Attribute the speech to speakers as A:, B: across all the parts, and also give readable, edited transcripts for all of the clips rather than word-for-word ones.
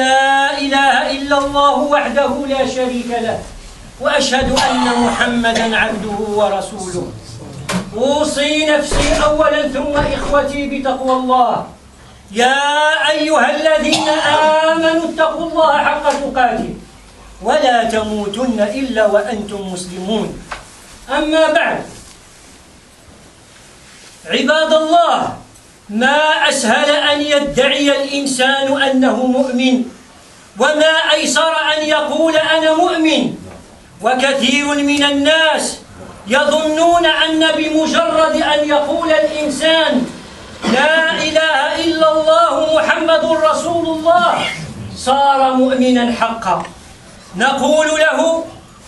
A: لا إله إلا الله وحده لا شريك له وأشهد أن محمدا عبده ورسوله. أوصي نفسي أولا ثم إخوتي بتقوى الله. يا أيها الذين آمنوا اتقوا الله حق تقاته ولا تموتن إلا وأنتم مسلمون. أما بعد، عباد الله، ما أسهل أن يدعي الإنسان أنه مؤمن، وما أيسر أن يقول أنا مؤمن. وكثير من الناس يظنون أن بمجرد أن يقول الإنسان لا إله إلا الله محمد رسول الله صار مؤمنا حقا. نقول له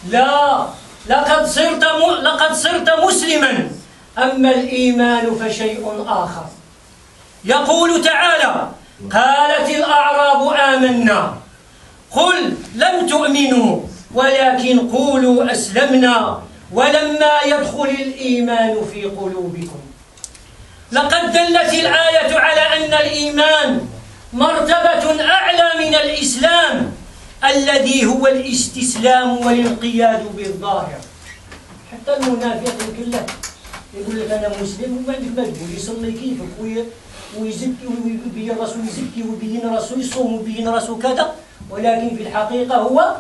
A: لا، لقد صرت مسلما، أما الإيمان فشيء آخر. يقول تعالى: قالت الأعراب آمنا قل لم تؤمنوا ولكن قولوا أسلمنا ولما يدخل الإيمان في قلوبكم. لقد دلت الآية على أن الإيمان مرتبة أعلى من الإسلام الذي هو الاستسلام والانقياد بالظاهر. حتى المنافق كله يقول لك أنا مسلم وما عندك ما تقول، يصلي كيفك ويزكي ويبين راسه، يزكي ويبين راسه، يصوم ويبين راسه كذا، ولكن في الحقيقة هو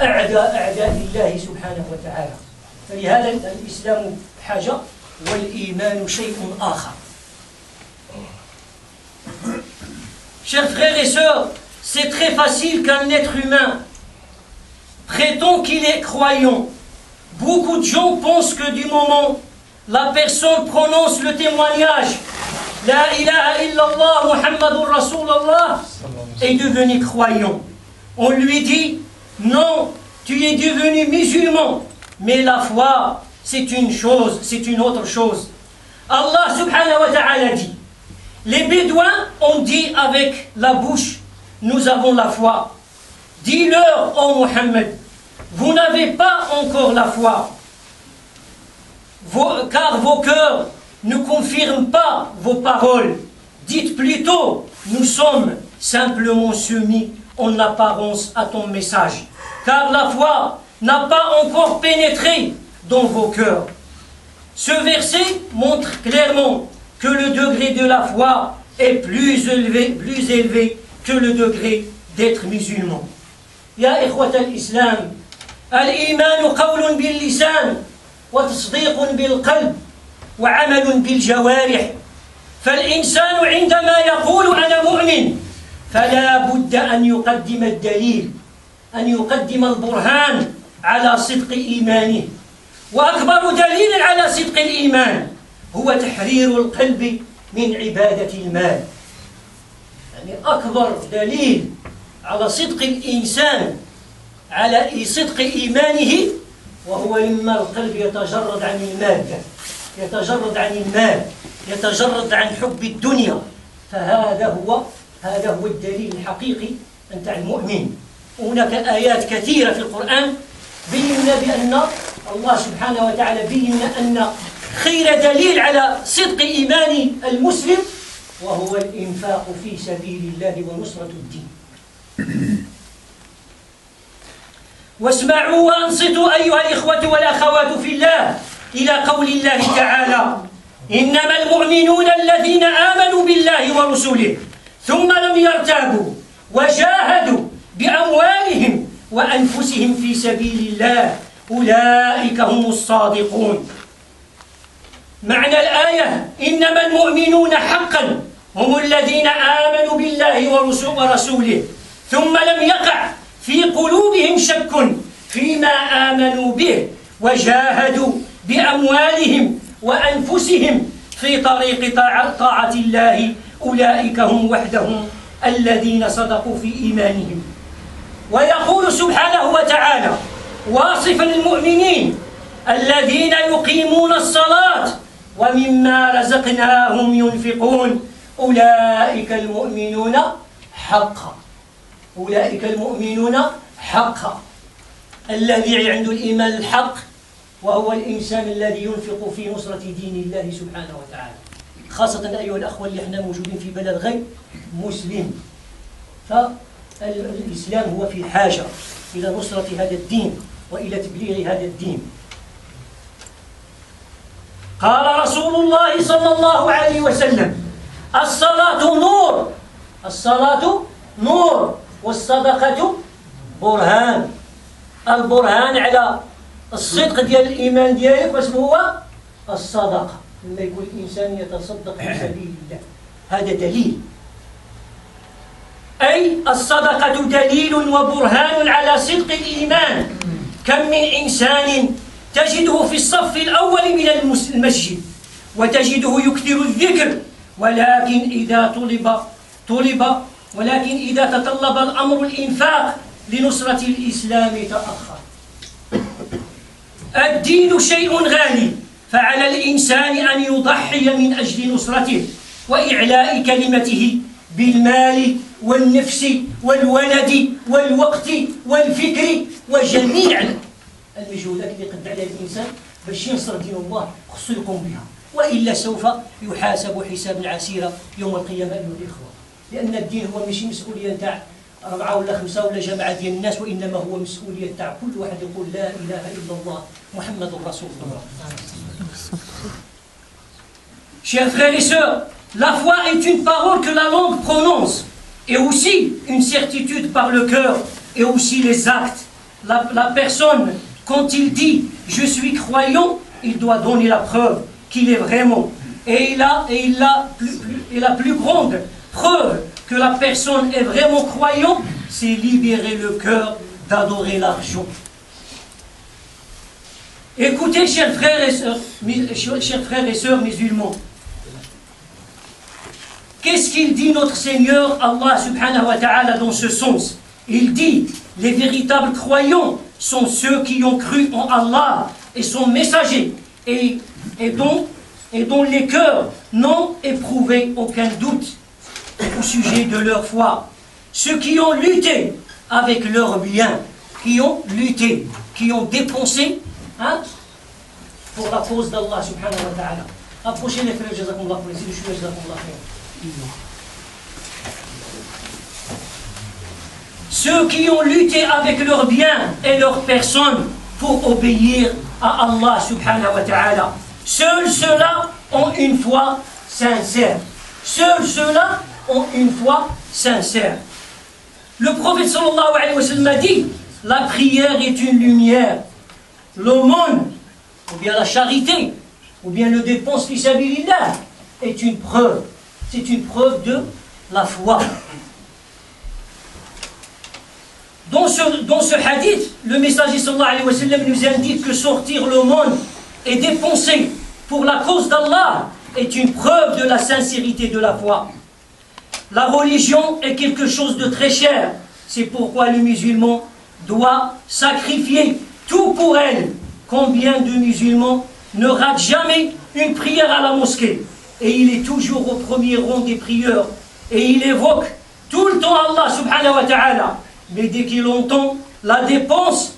A: أعداء الله سبحانه وتعالى. فلهذا الإسلام حاجة والإيمان شيء آخر. Chers frères et sœurs, c'est très facile qu'un être humain prétend qu'il est croyant. Beaucoup de gens pensent que du moment la personne prononce le témoignage La ilaha illallah Muhammadur Rasulullah est devenu croyant. On lui dit non, tu es devenu musulman, mais la foi c'est une chose, c'est une autre chose. Allah subhanahu wa ta'ala dit: les Bédouins ont dit avec la bouche, nous avons la foi. Dis-leur, ô Muhammad, vous n'avez pas encore la foi, car vos cœurs ne confirment pas vos paroles. Dites plutôt, nous sommes simplement soumis en apparence à ton message, car la foi n'a pas encore pénétré dans vos cœurs. Ce verset montre clairement que le degré de la foi est plus élevé que le degré d'être musulman. Ya ikhwat al-Islam, al-iman qawlun bil-lisan wa tasdiqun bil-qalb wa amalun bil-jawarih. فالإنسان عندما يقول أنا مؤمن فلا بد أن يقدم الدليل، أن يقدم البرهان على صدق إيمانه. وأكبر دليل على صدق الإيمان هو تحرير القلب من عبادة المال. يعني أكبر دليل على صدق الإنسان، على صدق إيمانه، وهو لما القلب يتجرد عن المادة، يتجرد عن المال، يتجرد عن حب الدنيا. فهذا هو الدليل الحقيقي أنت المؤمن. هناك آيات كثيرة في القرآن بينا بأن الله سبحانه وتعالى بينا أن خير دليل على صدق إيمان المسلم وهو الإنفاق في سبيل الله ونصرة الدين. واسمعوا وأنصتوا أيها الإخوة والأخوات في الله إلى قول الله تعالى: إنما المؤمنون الذين آمنوا بالله ورسوله ثم لم يرتابوا وجاهدوا بأموالهم وأنفسهم في سبيل الله أولئك هم الصادقون. معنى الآية إنما المؤمنون حقا هم الذين آمنوا بالله ورسوله ثم لم يقع في قلوبهم شك فيما آمنوا به وجاهدوا بأموالهم وأنفسهم في طريق طاعة الله أولئك هم وحدهم الذين صدقوا في إيمانهم. ويقول سبحانه وتعالى واصفا المؤمنين الذين يقيمون الصلاة ومما رزقناهم ينفقون أولئك المؤمنون حقا. أولئك المؤمنون حقا. الذي عنده الإيمان الحق وهو الإنسان الذي ينفق في نصرة دين الله سبحانه وتعالى، خاصة أيها الأخوة اللي احنا موجودين في بلد غير مسلم. الإسلام هو في حاجة إلى نصرة هذا الدين وإلى تبليغ هذا الدين. قال رسول الله صلى الله عليه وسلم: الصلاة نور، الصلاة نور، والصدقة برهان. البرهان على الصدق ديال الإيمان ديالك واش هو؟ الصدقة. لما يكون الإنسان يتصدق في سبيل الله هذا دليل. أي الصدقة دليل وبرهان على صدق الإيمان. كم من إنسان تجده في الصف الأول من المسجد وتجده يكثر الذكر، ولكن إذا تطلب الأمر الإنفاق لنصرة الإسلام تأخر. الدين شيء غالي، فعلى الإنسان أن يضحي من أجل نصرته وإعلاء كلمته بالمال والنفس والولد والوقت والفكر وجميع المجهودات اللي قد عليها الإنسان باش ينصر دين الله خصو يقوم بها، وإلا سوف يحاسب حسابا عسيرا يوم القيامة أيها الإخوة. لأن الدين هو ماشي مسؤولية نتاع 4 ولا 5 ولا جماعة ديال الناس، وإنما هو مسؤولية نتاع كل واحد يقول لا إله إلا الله محمد رسول الله. Chers frères et sœurs, la foi est une parole que la langue prononce, et aussi une certitude par le cœur, et aussi les actes. La personne, quand il dit « je suis croyant », il doit donner la preuve qu'il est vraiment. Et la plus grande preuve que la personne est vraiment croyante, c'est libérer le cœur d'adorer l'argent. Écoutez, chers frères et sœurs musulmans, qu'est-ce qu'il dit notre Seigneur Allah subhanahu wa ta'ala dans ce sens? Il dit: les véritables croyants sont ceux qui ont cru en Allah et son messager et dont les cœurs n'ont éprouvé aucun doute au sujet de leur foi. Ceux qui ont lutté avec leurs biens, qui ont lutté, qui ont dépensé pour la cause d'Allah subhanahu wa ta'ala. Approchez les frères, jazakumullah khair, si je suis jazakumullah khair. Ceux qui ont lutté avec leurs biens et leurs personnes pour obéir à Allah subhanahu wa ta'ala. Seuls ceux-là ont une foi sincère. Seuls ceux-là ont une foi sincère. Le prophète sallallahu alayhi wa sallam a dit: la prière est une lumière. L'aumône, ou bien la charité, ou bien le dépense fi sabilillah est une preuve. C'est une preuve de la foi. Dans ce hadith, le messager sallallahu alayhi wa sallam nous indique que sortir l'aumône et dépenser pour la cause d'Allah est une preuve de la sincérité de la foi. La religion est quelque chose de très cher. C'est pourquoi le musulman doit sacrifier tout pour elle. Combien de musulmans ne ratent jamais une prière à la mosquée? Et il est toujours au premier rang des prieurs. Et il évoque tout le temps Allah subhanahu wa ta'ala. Mais dès qu'il entend la dépense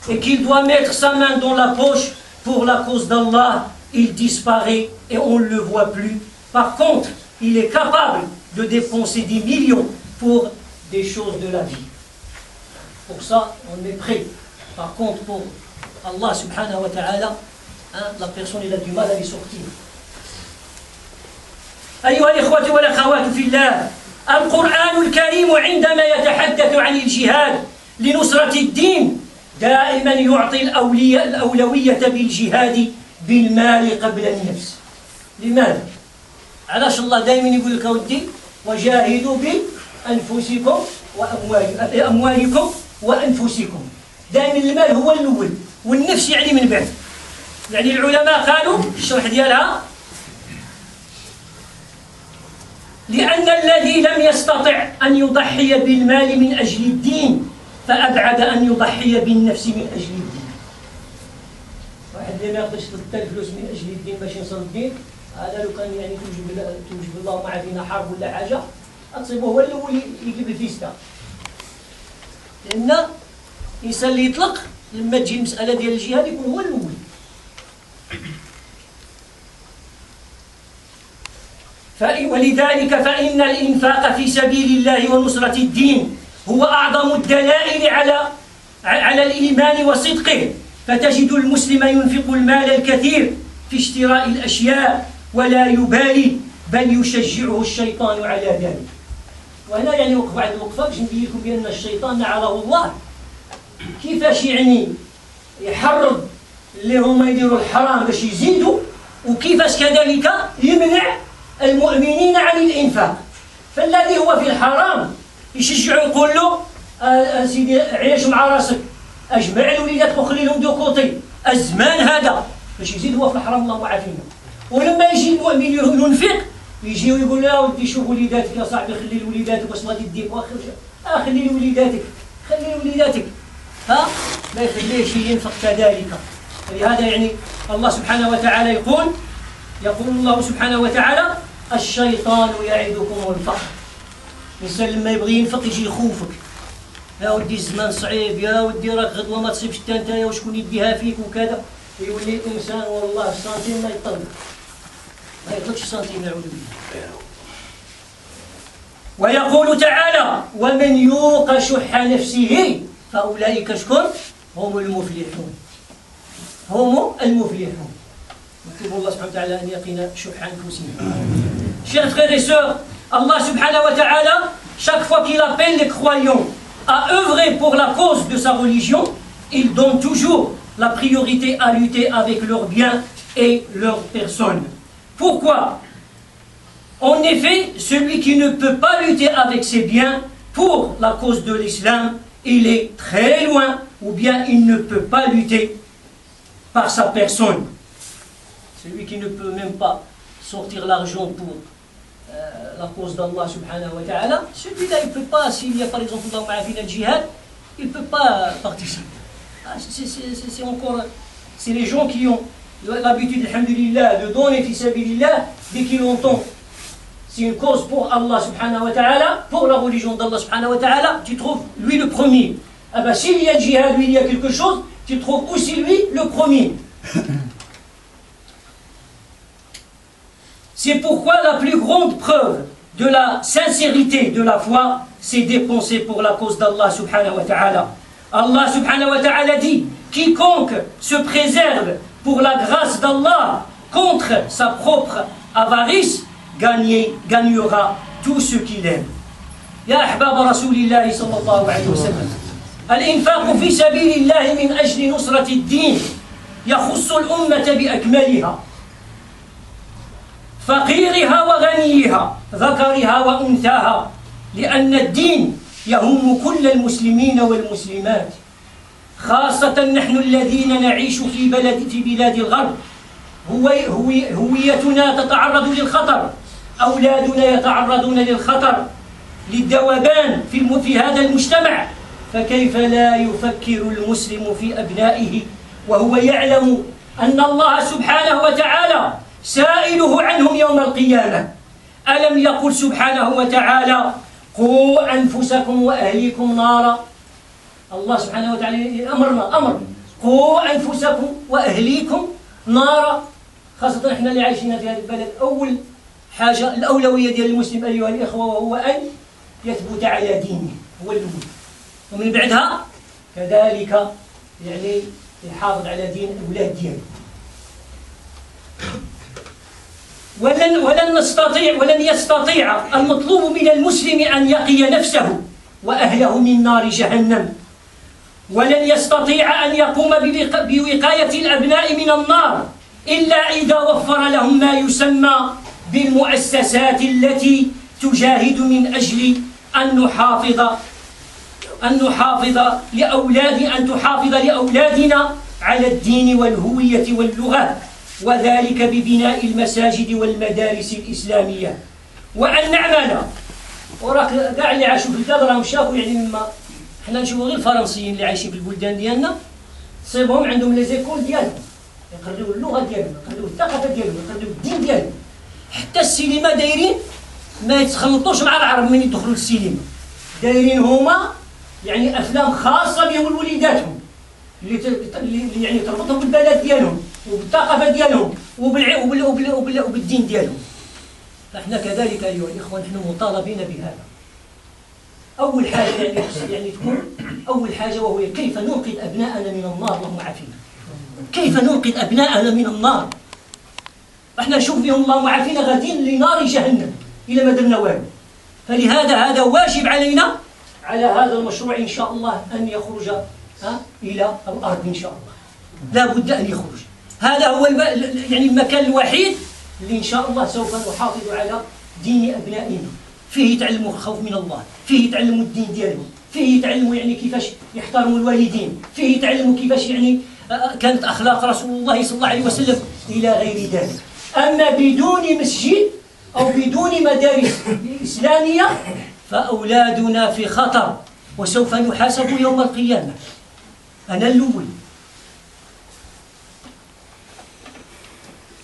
A: et qu'il doit mettre sa main dans la poche pour la cause d'Allah, il disparaît et on ne le voit plus. Par contre, il est capable de dépenser des millions pour des choses de la vie. Pour ça, on est prêt. Par contre, pour Allah subhanahu wa ta'ala, la personne elle a du mal à y sortir. أيها الإخوة والأخوات في الله، القرآن الكريم عندما يتحدث عن الجهاد لنصرة الدين دائما يعطي الأولوية بالجهاد بالمال قبل النفس. لماذا؟ علاش الله دائما يقول لك ودي وجاهدوا بأنفسكم وأموالكم وأنفسكم. دائما المال هو الأول والنفس يعني من بعد. يعني العلماء قالوا الشرح ديالها: لأن الذي لم يستطع أن يضحي بالمال من أجل الدين فأبعد أن يضحي بالنفس من أجل الدين. واحد اللي ما يقدرش يطلع الفلوس من أجل الدين باش ينصر الدين، هذا لو كان يعني توجب الله ما فينا حرب ولا حاجة أتصيبه هو الأول يجيب الفيستا. لأن الإنسان اللي يطلق لما تجي المسألة ديال الجهاد يكون هو الأول. ولذلك فإن الإنفاق في سبيل الله ونصرة الدين هو أعظم الدلائل على الإيمان وصدقه، فتجد المسلم ينفق المال الكثير في اشتراء الأشياء ولا يبالي، بل يشجعه الشيطان على ذلك. وهنا يعني وقف بعد الوقفة باش نبين لكم بأن الشيطان لعنه الله كيفاش يعني يحرض اللي هما يديروا الحرام باش يزيدوا، وكيفاش كذلك يمنع المؤمنين عن الإنفاق. فالذي هو في الحرام يشجعه يقول له سيدي عيش مع راسك، اجمع الوليدات وخلي لهم دو كوطي، الزمان هذا باش يزيد هو في الحرام. الله عافينا. ولما يجي المؤمن ينفق يجي ويقول له ودي شوف وليداتك يا صاحبي، خلي لوليداتك واش غادي دير، خلي لوليداتك، خلي لوليداتك، ها ما يخليهش ينفق كذلك. فلهذا يعني الله سبحانه وتعالى يقول الله سبحانه وتعالى الشيطان يعدكم الفقر. الإنسان لما يبغي ينفق يجي يخوفك، يا ودي الزمان صعيب، يا ودي راك غدوه ما تصيبش حتى نتايا وشكون يديها فيك وكذا. يولي الإنسان والله السنتيم ما يطلق، ما يطلقش سنتيم، يعوذ بالله. ويقول تعالى ومن يوق شح نفسه فأولئك شكون هم المفلحون، هم المفلحون. نطلب الله سبحانه وتعالى أن يقينا شح أنفسنا. Chers frères et sœurs, Allah subhanahu wa ta'ala, chaque fois qu'il appelle les croyants à œuvrer pour la cause de sa religion, il donne toujours la priorité à lutter avec leurs biens et leurs personnes. Pourquoi? En effet, celui qui ne peut pas lutter avec ses biens pour la cause de l'islam, il est très loin, ou bien il ne peut pas lutter par sa personne. Celui qui ne peut même pas sortir l'argent pour la cause d'Allah subhanahu wa ta'ala, celui-là il ne peut pas, s'il y a par exemple dans le djihad, il ne peut pas participer. C'est encore, c'est les gens qui ont l'habitude, alhamdulillah, de donner fi sabilillah, dès qu'ils l'entendent. C'est une cause pour Allah subhanahu wa ta'ala, pour la religion d'Allah subhanahu wa ta'ala, tu trouves lui le premier. Ah ben s'il y a djihad, lui il y a quelque chose, tu trouves aussi lui le premier. C'est pourquoi la plus grande preuve de la sincérité de la foi, c'est dépenser pour la cause d'Allah subhanahu wa ta'ala. Allah subhanahu wa ta'ala dit, quiconque se préserve pour la grâce d'Allah contre sa propre avarice, gagnera tout ce qu'il aime. Ya ahbab Rasulillah sallallahu alayhi wa sallam, al-infaq fi sabilillah min ajli nusrati ad-din yakhussu al-ummata bi akmaliha. فقيرها وغنيها ذكرها وأنثاها لأن الدين يهم كل المسلمين والمسلمات خاصة نحن الذين نعيش في بلاد الغرب هويتنا تتعرض للخطر أولادنا يتعرضون للخطر للذوبان في هذا المجتمع فكيف لا يفكر المسلم في أبنائه وهو يعلم أن الله سبحانه وتعالى سائله عنهم يوم القيامة ألم يقل سبحانه وتعالى قوا أنفسكم وأهليكم نارا الله سبحانه وتعالى أمر قوا أنفسكم وأهليكم نارا خاصة إحنا اللي عايشين في هذا البلد أول حاجة الأولوية ديال المسلم أيها الإخوة وهو أن يثبت على دينه هو الأول ومن بعدها كذلك يعني يحافظ على دين أولاد دينه ولن يستطيع المطلوب من المسلم أن يقي نفسه وأهله من نار جهنم ولن يستطيع أن يقوم بوقاية الأبناء من النار إلا إذا وفر لهم ما يسمى بالمؤسسات التي تجاهد من أجل أن تحافظ لأولادنا على الدين والهوية واللغة وذلك ببناء المساجد والمدارس الإسلامية وأن نعمل وراك كاع اللي عاشوا في البلاد راهم شافوا يعني مما حنا نشوفوا غير الفرنسيين اللي عايشين في البلدان ديالنا تصيبهم عندهم لي زيكول ديالهم يقريو اللغة ديالهم يقريو الثقافة ديالهم يقريو الدين ديالهم حتى السينما دايرين ما يتخلطوش مع العرب من يدخلوا للسينما دايرين هما يعني أفلام خاصة بهم وليداتهم اللي يعني تربطهم بالبلد ديالهم وبالثقافة ديالهم وبالدين ديالهم فإحنا كذلك أيها الإخوة نحن مطالبين بهذا أول حاجة يعني تكون أول حاجة وهو كيف ننقذ أبناءنا من النار. اللهم عافينا. كيف ننقذ أبناءنا من النار؟ احنا نشوف فيهم اللهم عافينا غادين لنار جهنم إلى ما درنا والو. فلهذا هذا واجب علينا على هذا المشروع إن شاء الله أن يخرج إلى الأرض إن شاء الله. لا بد أن يخرج. هذا هو يعني المكان الوحيد اللي إن شاء الله سوف نحافظ على دين أبنائنا. فيه يتعلموا الخوف من الله، فيه يتعلموا الدين ديالهم، فيه يتعلموا يعني كيفاش يحترموا الوالدين، فيه يتعلموا كيفاش يعني كانت أخلاق رسول الله صلى الله عليه وسلم إلى غير ذلك. أما بدون مسجد أو بدون مدارس إسلامية فأولادنا في خطر وسوف نحاسب يوم القيامة. أنا الأول.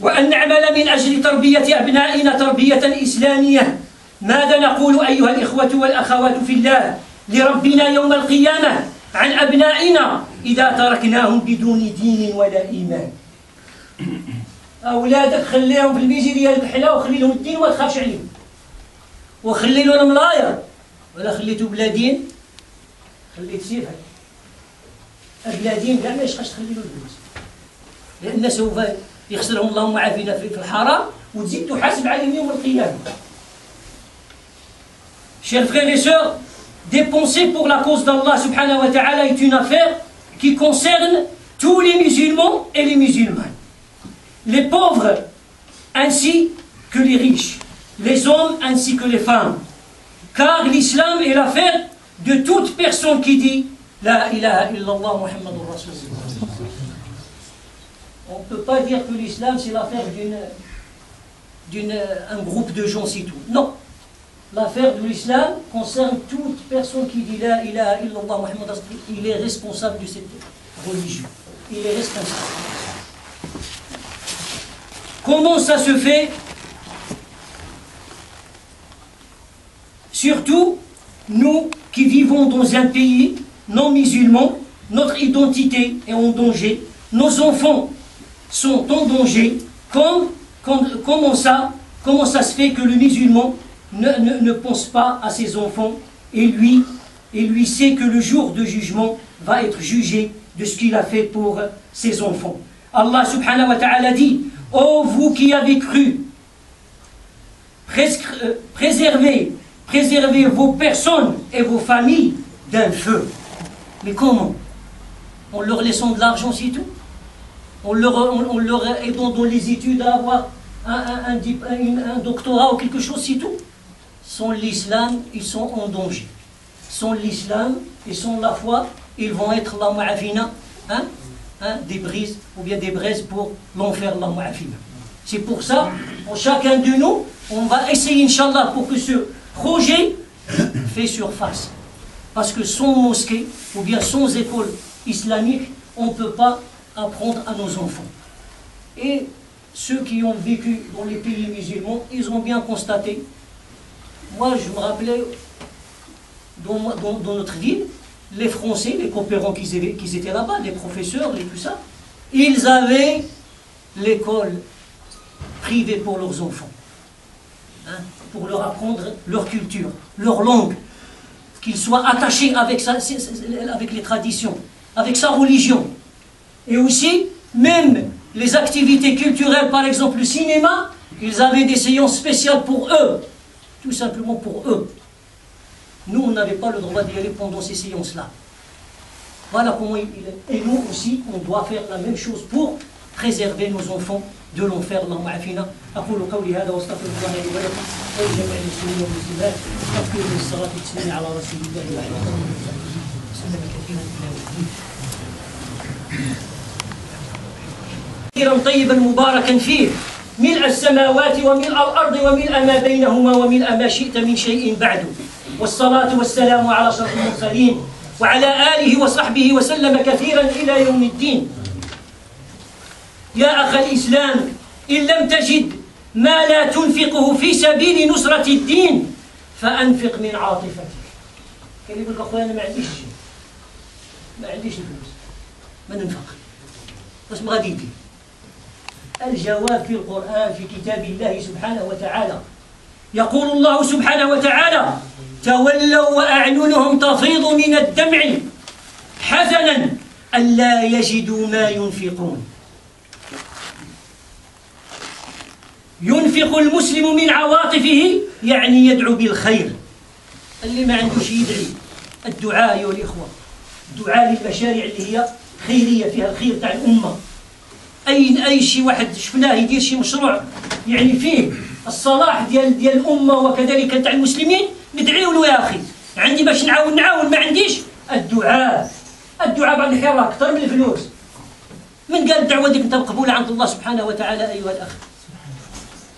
A: وأن نعمل من أجل تربية أبنائنا تربية إسلامية. ماذا نقول أيها الإخوة والأخوات في الله لربنا يوم القيامة عن أبنائنا إذا تركناهم بدون دين ولا إيمان؟ أولادك خليهم في البيجي ديالك حلا وخلي لهم الدين وما تخافش عليهم، وخلي لهم ملاير. ولا خليتو بلا دين خليت سيفها بلا دين كاع ما يشقاش تخلي له الفلوس، لأن سوف يخسرهم اللهم عافينا في الحرام وتزيد تحاسب عليهم يوم القيامة. Chers frères et sœurs, dépenser pour la cause d'Allah subhanahu wa ta'ala est une affaire qui concerne tous les musulmans et les musulmanes, les pauvres ainsi que les riches, les hommes ainsi que les femmes, car l'islam est l'affaire de toute personne qui dit La ilaha illallah Muhammadur Rasulullah. On ne peut pas dire que l'islam c'est l'affaire d'un groupe de gens, c'est tout. Non. L'affaire de l'islam concerne toute personne qui dit La ilaha illallah Muhammad Rasulullah. Il est responsable de cette religion. Il est responsable. Comment ça se fait? Surtout, nous qui vivons dans un pays non musulman, notre identité est en danger. Nos enfants sont en danger. Comment ça se fait que le musulman ne pense pas à ses enfants et lui sait que le jour de jugement va être jugé de ce qu'il a fait pour ses enfants. Allah subhanahu wa ta'ala dit Ô vous qui avez cru, préservez vos personnes et vos familles d'un feu. Mais comment? En leur laissant de l'argent, c'est tout? En leur aidant dans les études à avoir un doctorat ou quelque chose, c'est tout? Sans l'islam, ils sont en danger. Sans l'islam et sans la foi, ils vont être la ma'afina, des brises ou bien des braises pour l'enfer, la ma'afina. C'est pour ça, pour chacun de nous, on va essayer, Inch'Allah, pour que ce projet fait surface. Parce que sans mosquée ou bien sans école islamique, on ne peut pas apprendre à nos enfants. Et ceux qui ont vécu dans les pays musulmans, ils ont bien constaté. Moi, je me rappelais, dans notre ville, les Français, les coopérants qui étaient là-bas, les professeurs, et tout ça, ils avaient l'école privée pour leurs enfants, pour leur apprendre leur culture, leur langue, qu'ils soient attachés avec les traditions, avec sa religion. Et aussi, même les activités culturelles, par exemple le cinéma, ils avaient des séances spéciales pour eux, tout simplement pour eux. Nous, on n'avait pas le droit d'y aller pendant ces séances-là. Voilà comment il est. Et nous aussi, on doit faire la même chose pour préserver nos enfants de l'enfer. اللهم عافنا. أقول قولي هذا واستغفر الله لي ولكم ولجميع المسلمين والمسلمات. أذكر بالصلاة والتسليم على رسول الله وعلى آله وسلم كثيرا كثيرا طيبا مباركا فيه ملء السماوات وملء الأرض وملء ما بينهما وملء ما شئت من شيء بعد. والصلاة والسلام على أشرف المرسلين وعلى آله وصحبه وسلم كثيرا إلى يوم الدين. يا أخ الإسلام، إن لم تجد ما لا تنفقه في سبيل نصرة الدين فأنفق من عاطفتك. كان يقول لك أخويا أنا ما عنديش الفلوس، ما ننفق، بس ما غادي يدير. الجواب في القرآن في كتاب الله سبحانه وتعالى. يقول الله سبحانه وتعالى: تولوا وأعينهم تفيض من الدمع حزنا ألا يجدوا ما ينفقون. ينفق المسلم من عواطفه، يعني يدعو بالخير. اللي ما عندوش يدعي. الدعاء أيها الإخوة، الدعاء للمشاريع اللي هي خيرية فيها الخير تاع الأمة. أي شيء واحد شفناه يدير شي مشروع يعني فيه الصلاح ديال الأمة وكذلك تاع المسلمين، ندعيو له: يا أخي عندي باش نعاون، ما عنديش. الدعاء بعض الأحيان راه أكثر من الفلوس. من قال الدعوة ديك أنت مقبولة عند الله سبحانه وتعالى أيها الأخ.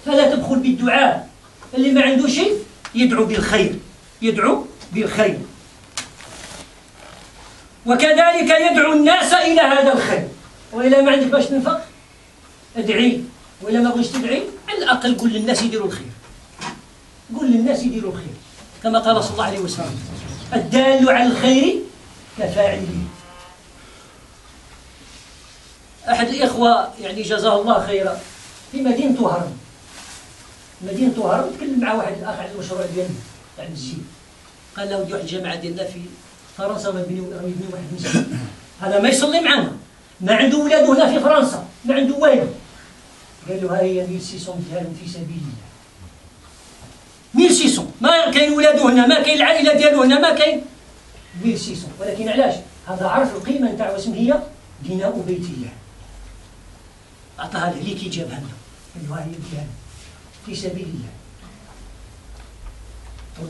A: فلا تبخل بالدعاء. اللي ما عنده شيء يدعو بالخير، يدعو بالخير، وكذلك يدعو الناس إلى هذا الخير. وإلا ما عندك باش تنفق ادعي، وإلا ما بغيتش تدعي على الأقل قول للناس يديروا الخير، قول للناس يديروا الخير، كما قال صلى الله عليه وسلم: الدال على الخير كفاعله. أحد الإخوة يعني جزاه الله خيرا في مدينة هرم، تكلم مع واحد الأخ على المشروع ديالنا تاع المسجد. قال له: ودي واحد الجامعة ديالنا في فرنسا يبنيو واحد المسجد، هذا ما يصلي معنا، ما عنده ولاد هنا في فرنسا، ما عنده والو. قال له: ها هي 1600 ديالهم في سبيل الله. 1600 ما كاين ولادو هنا، ما كاين العائله ديالو هنا، ما كاين 1600. ولكن علاش؟ هذا عرف القيمه نتاع واسم هي بناء بيت الله. عطاها له ليكي جابها له، قال له: ها هي ديالنا في سبيل الله.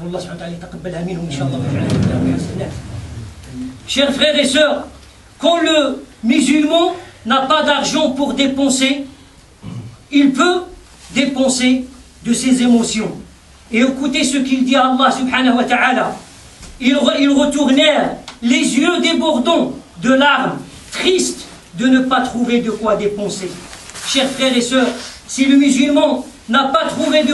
A: الله سبحانه وتعالى يتقبلها منهم ان شاء الله ويجعلها من الحسنات. Chers frères et sœurs, quand le musulman n'a pas d'argent pour dépenser, il peut dépenser de ses émotions. Et écoutez ce qu'il dit à Allah subhanahu wa ta'ala. Ils retournèrent les yeux débordants de larmes, tristes de ne pas trouver de quoi dépenser. Chers frères et sœurs, si le musulman n'a pas trouvé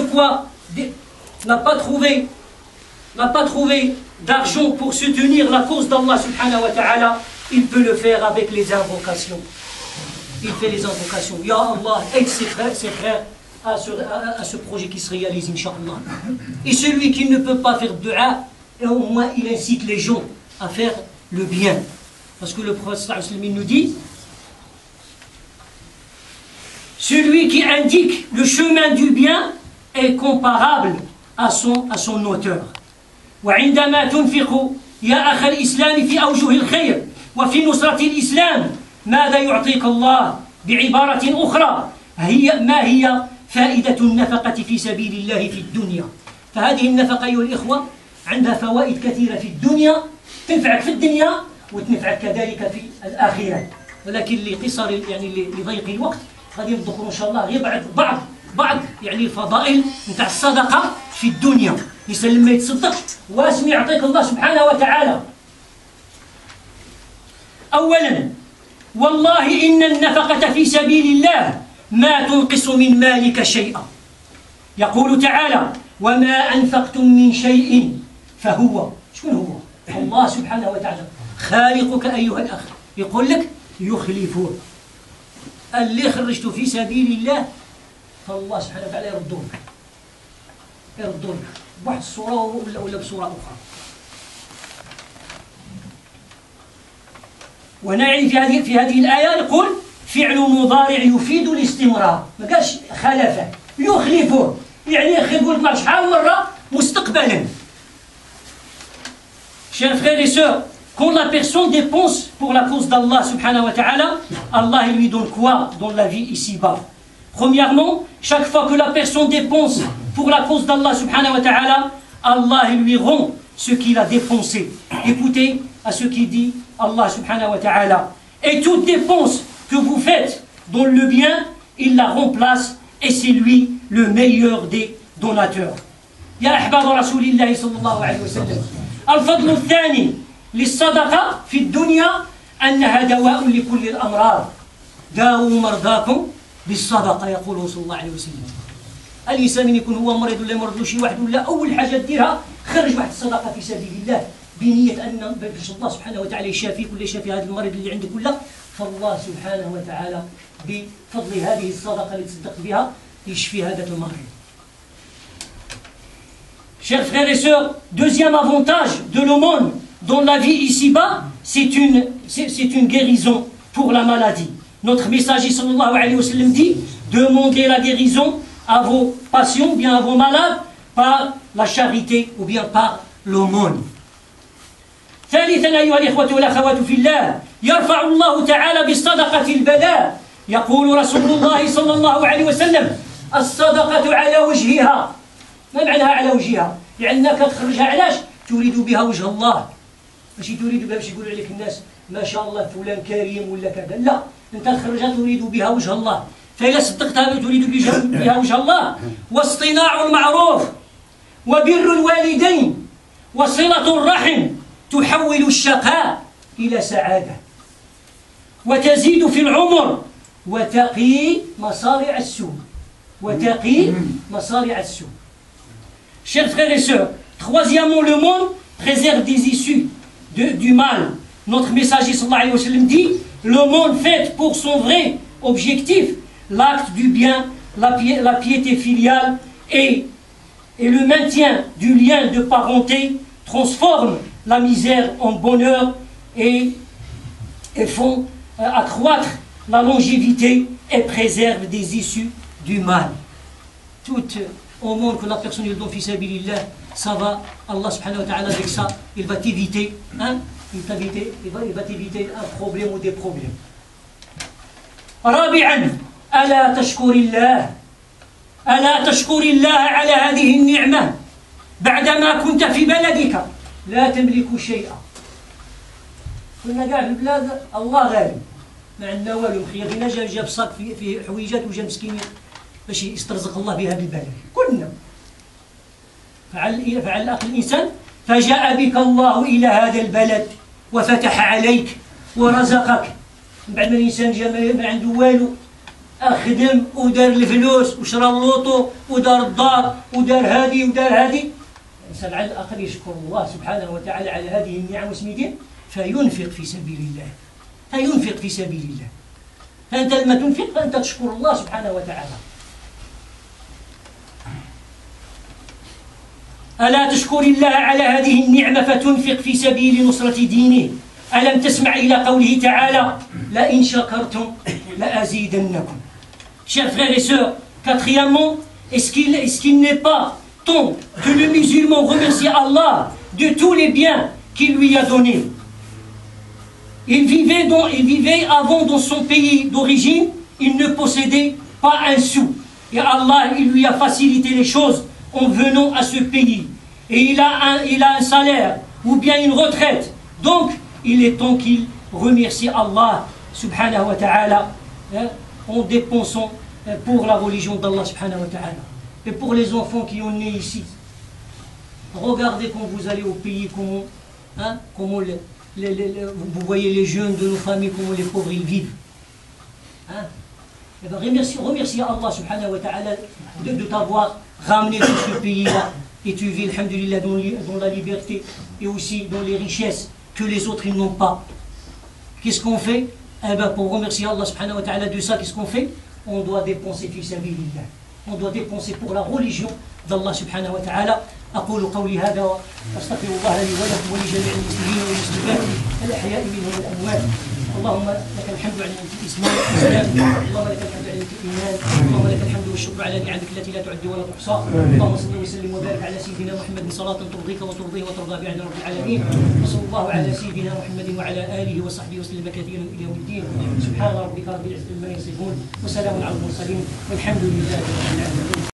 A: d'argent pour soutenir la cause d'Allah subhanahu wa ta'ala, il peut le faire avec les invocations. Il fait les invocations. Ya Allah, aide ses frères à ce projet qui se réalise, Inch'Allah. Et celui qui ne peut pas faire dua, au moins il incite les gens à faire le bien. Parce que le prophète sallallahu alayhi wa sallam nous dit: celui qui indique le chemin du bien est comparable à son auteur. وعندما تنفق يا أخ الإسلام في أوجه الخير وفي نصرة الإسلام، ماذا يعطيك الله؟ بعبارة أخرى، ما هي فائدة النفقة في سبيل الله في الدنيا؟ فهذه النفقة أيها الإخوة عندها فوائد كثيرة في الدنيا، تنفعك في الدنيا وتنفعك كذلك في الآخرة. ولكن لقصر يعني لضيق الوقت غادي نذكروا إن شاء الله غير بعض يعني الفضائل نتاع الصدقة في الدنيا. الإنسان لما يتصدق واسم يعطيك الله سبحانه وتعالى. أولا، والله إن النفقة في سبيل الله ما تنقص من مالك شيئا. يقول تعالى: وما أنفقتم من شيء فهو، شكون هو؟ الله سبحانه وتعالى خالقك أيها الأخ. يقول لك: يخلفه. اللي خرجته في سبيل الله فالله سبحانه وتعالى يردون بواحد الصورة ولا بصورة أخرى. ونعني في هذه الآية يقول: فعل مضارع يفيد الاستمرار، ما قالش خلفه، يخلفه يعني يقول لك شحال مرة مستقبلا. Chers frères et sœurs, quand la personne dépense pour la cause d'Allah subhanahu wa ta'ala, Allah lui donne quoi dans la vie ici-bas? Premièrement, chaque fois que la personne dépense pour la cause d'Allah subhanahu wa ta'ala, Allah lui rend ce qu'il a dépensé. Écoutez à ce qu'il dit Allah subhanahu wa ta'ala. Et toute dépense que vous faites dans le bien, il la remplace et c'est lui le meilleur des donateurs. يا أحباب رسول الله صلى الله عليه وسلم. الفضل الثاني للصدقة في الدنيا أنها دواء لكل الأمراض. داووا مرضاكم بالصدقة، يقوله صلى الله عليه وسلم. الإنسان من يكون هو مريض ولا مرض له شي واحد ولا أول حاجة ديرها خرج واحد الصدقة في سبيل الله بنية أن الله سبحانه وتعالى يشافيك ولا يشافي هذا المريض اللي عندك ولا، فالله سبحانه وتعالى بفضل هذه الصدقة اللي تصدق بها يشفي هذا المريض. Chers frères et sœurs, deuxième avantage de l'aumône dans la vie ici-bas, c'est une guérison pour la maladie. Notre messager sallallahu alayhi wa sallam dit, demandez la guérison à vos patients, ou bien à vos malades, par la charité ou bien par l'aumône. ثالثا أيها الإخوة والأخوات في الله يرفع الله تعالى بالصدقة البلاء يقول رسول الله صلى الله عليه وسلم الصدقة على وجهها. ما معناها على وجهها؟ لأنك تخرجها علاش؟ تريد بها وجه الله، ماشي تريد بها باش يقولوا عليك الناس ما شاء الله فلان كريم ولا كذا، لا، أنت تخرجها تريد بها وجه الله. فإذا صدقتها تريد بها وجه الله. واصطناع المعروف وبر الوالدين وصلة الرحم تحول الشقاء إلى سعادة وتزيد في العمر وتقي مصارع السوء. وتقي مصارع السوء. Chers frères et sœurs, troisièmement, le monde préserve des issues du mal. Notre messager sallallahu alayhi wa sallam dit, le monde fait pour son vrai objectif l'acte du bien, la piété filiale et le maintien du lien de parenté transforme la misère en bonheur et font accroître la longévité et préserve des issues du mal. Tout au monde que la personne est dans fi sabilillah, ça va, Allah subhanahu wa ta'ala avec ça, il va t'éviter, hein, il va t'éviter un problème ou des problèmes. رابعا ألا تشكر الله ألا تشكر الله على هذه النعمة بعدما كنت في بلدك لا تملك شيئا. كنا قاعد في البلاد الله غالب ما عندنا والو، مخيرنا جاب صاك فيه حويجات وجا مسكين باش يسترزق الله بها بالبلد. كنا فعل الأخ الإنسان فجاء بك الله إلى هذا البلد وفتح عليك ورزقك. بعد ما الإنسان جا ما عنده والو، خدم ودار الفلوس وشرى اللوطو ودار الدار ودار هذه ودار هذه، الإنسان على الأقل يشكر الله سبحانه وتعالى على هذه النعم وسميتين فينفق في سبيل الله. فينفق في سبيل الله. فأنت لما تنفق فأنت تشكر الله سبحانه وتعالى. ألا تشكر الله على هذه النعمة فتنفق في سبيل نصرة دينه. ألم تسمع إلى قوله تعالى لئن شكرتم لأزيدنكم. Chers frères et sœurs, quatrièmement, est-ce qu'il n'est pas temps que le musulman remercie Allah de tous les biens qu'il lui a donnés? Il vivait avant dans son pays d'origine, il ne possédait pas un sou. Et Allah, il lui a facilité les choses en venant à ce pays. Et il a un salaire ou bien une retraite. Donc, il est temps qu'il remercie Allah subhanahu wa ta'ala en dépensant pour la religion d'Allah subhanahu wa ta'ala. Et pour les enfants qui ont né ici, regardez quand vous allez au pays comment vous voyez les jeunes de nos familles, comment les pauvres ils vivent. Et bien remercie Allah subhanahu wa ta'ala de t'avoir ramené dans ce pays-là. Et tu vis, alhamdulillah, dans la liberté et aussi dans les richesses que les autres ils n'ont pas. Qu'est-ce qu'on fait? Eh bien, pour remercier Allah subhanahu wa ta'ala de ça, qu'est-ce qu'on fait? On doit dépenser fi sabilillah. On doit dépenser pour la religion d'Allah subhanahu wa ta'ala. أقول قولي هذا وأستغفر الله لي ولكم ولجميع المسلمين والمسلمات الأحياء منهم والأموات. اللهم لك الحمد على نعمة الإسلام، اللهم لك الحمد على نعمة الإيمان، اللهم لك الحمد والشكر على نعمك التي لا تعد ولا تحصى. اللهم صل وسلم وبارك على سيدنا محمد صلاة ترضيك وترضيه وترضى بها عند رب العالمين. وصلى الله على سيدنا محمد وعلى آله وصحبه وسلم كثيرا إلى يوم الدين. سبحان ربك رب العزة عما يصفون وسلام على المرسلين والحمد لله رب العالمين.